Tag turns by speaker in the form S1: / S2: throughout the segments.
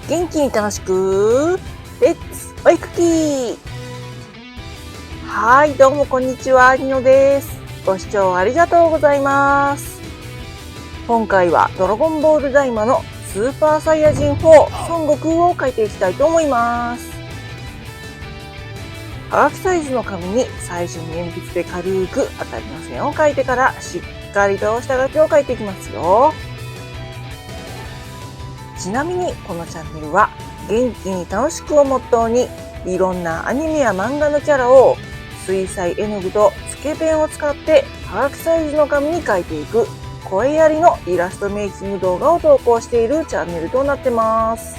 S1: 元気に楽しくレッツお絵かき。はい、どうもこんにちは、ニノです。ご視聴ありがとうございます。今回はドラゴンボールダイマのスーパーサイヤ人4孫悟空を描いていきたいと思います。はがきサイズの紙に最初に鉛筆で軽く当たりの線を描いてからしっかりと下書きを描いていきますよ。ちなみにこのチャンネルは元気に楽しくをモットーにいろんなアニメや漫画のキャラを水彩絵の具とつけペンを使ってはがきサイズの紙に描いていく声ありのイラストメイキング動画を投稿しているチャンネルとなってます。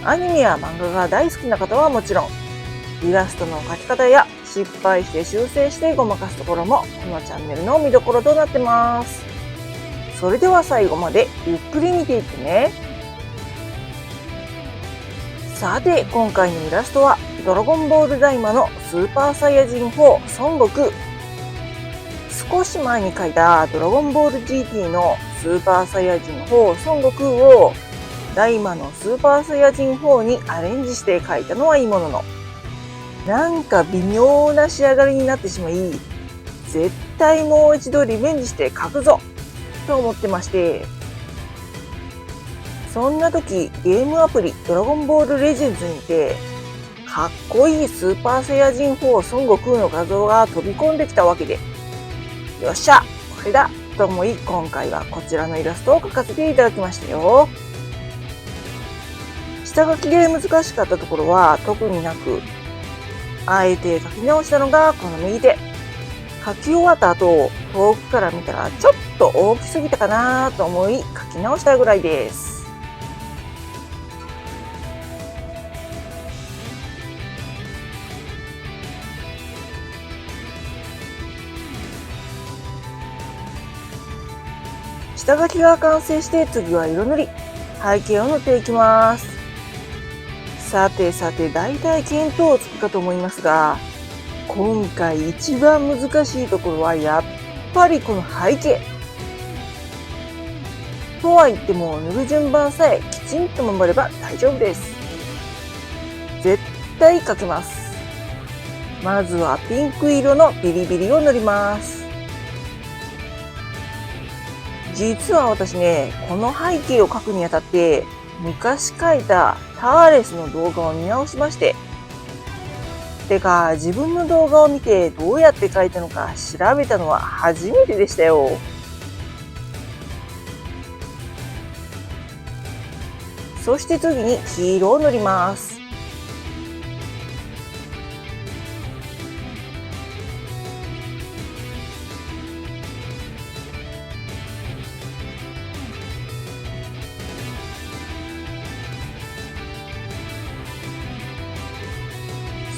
S1: アニメや漫画が大好きな方はもちろん、イラストの描き方や失敗して修正してごまかすところもこのチャンネルの見どころとなってます。それでは最後までゆっくり見ていってね。さて今回のイラストはドラゴンボールダイマのスーパーサイヤ人4孫悟空。少し前に描いたドラゴンボール GT のスーパーサイヤ人4孫悟空をダイマのスーパーサイヤ人4にアレンジして描いたのはいいものの、なんか微妙な仕上がりになってしまい、絶対もう一度リベンジして描くぞと思ってまして、そんな時ゲームアプリドラゴンボールレジェンズにてかっこいいスーパーサイヤ人4孫悟空の画像が飛び込んできたわけで、よっしゃこれだと思い、今回はこちらのイラストを描かせていただきましたよ。下書きで難しかったところは特になく、あえて描き直したのがこの右手。描き終わった後、遠くから見たらちょっと大きすぎたかなと思い描き直したぐらいです。下書きが完成して次は色塗り、背景を塗っていきます。さて大体見当つくかと思いますが、今回一番難しいところはやっぱりこの背景。とは言っても塗る順番さえきちんと守れば大丈夫です。絶対描けます。まずはピンク色のビリビリを塗ります。実は私ね、この背景を描くにあたって昔描いたターレスの動画を見直しまして、てか自分の動画を見てどうやって描いたのか調べたのは初めてでしたよ。そして次に黄色を塗ります。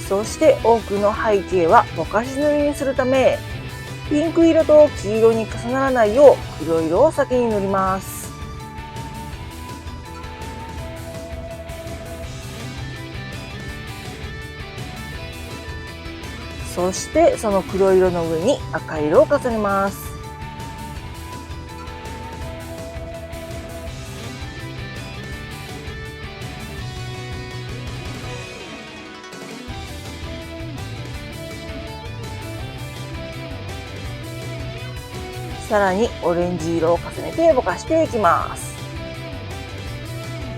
S1: そして奥の背景はぼかし塗りにするため、ピンク色と黄色に重ならないよう黒色を先に塗ります。そしてその黒色の上に赤色を重ねます。さらにオレンジ色を重ねてぼかしていきます。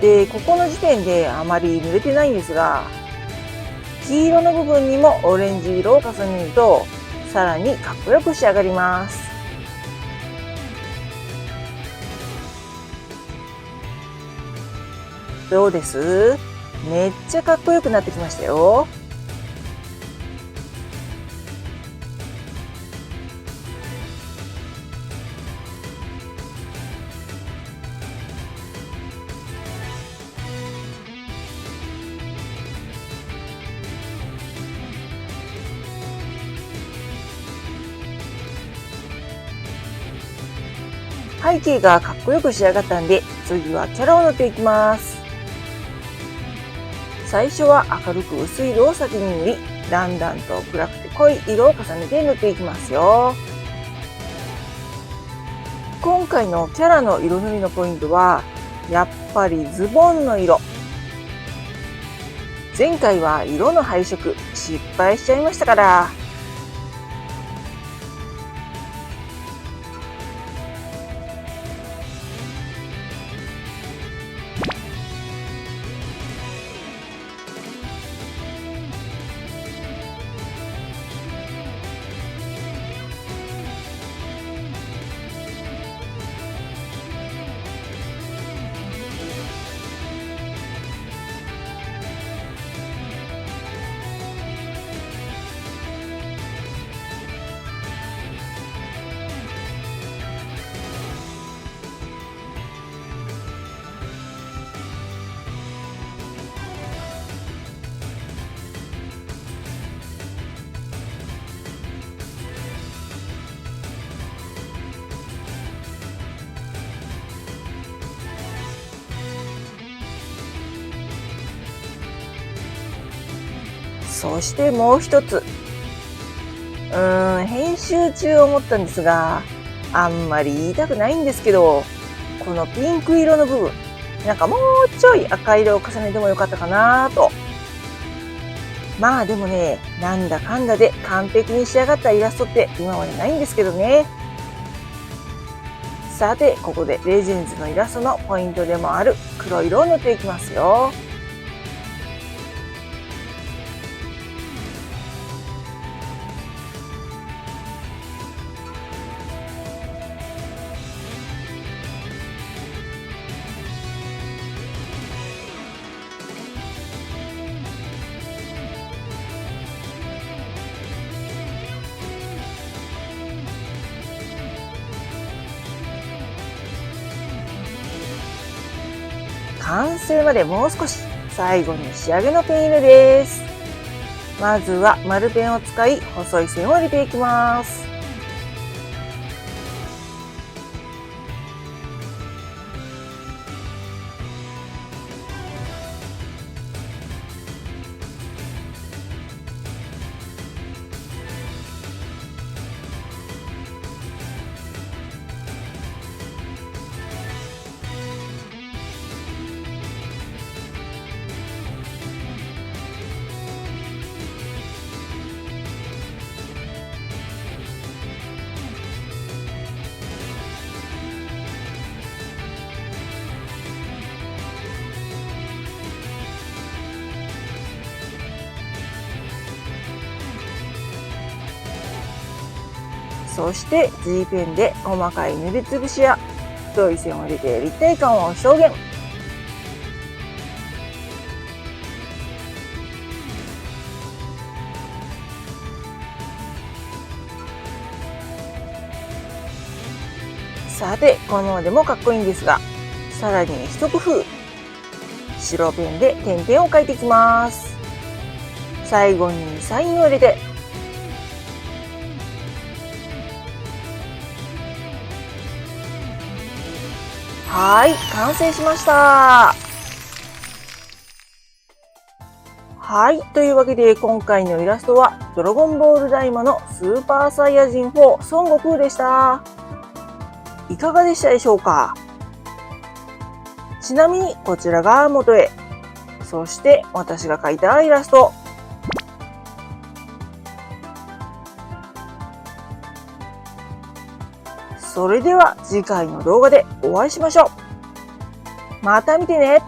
S1: で、ここの時点であまり塗れてないんですが、黄色の部分にもオレンジ色を重ねるとさらにかっこよく仕上がります。どうです？めっちゃかっこよくなってきましたよ。背景がかっこよく仕上がったんで、次はキャラを塗っていきます。最初は明るく薄い色を先に塗り、だんだんと暗くて濃い色を重ねて塗っていきますよ。今回のキャラの色塗りのポイントは、やっぱりズボンの色。前回は色の配色失敗しちゃいましたから。そしてもう一つ。編集中思ったんですが、あんまり言いたくないんですけど、このピンク色の部分、なんかもうちょい赤色を重ねてもよかったかなと。まあでもね、なんだかんだで完璧に仕上がったイラストって今までないんですけどね。さて、ここでレジェンズのイラストのポイントでもある黒色を塗っていきますよ。完成までもう少し。最後に仕上げのペン入れです。まずは丸ペンを使い細い線を入れていきます。そして G ペンで細かい塗りつぶしや太い線を入れて立体感を表現。さて、このままでもかっこいいんですが、さらに一工夫。白ペンで点々を描いていきます。最後にサインを入れて、はい、完成しました。はい、というわけで今回のイラストはドラゴンボールダイマのスーパーサイヤ人4孫悟空でした。いかがでしたでしょうか？ちなみにこちらが元絵。そして私が描いたイラスト。それでは次回の動画でお会いしましょう。また見てね。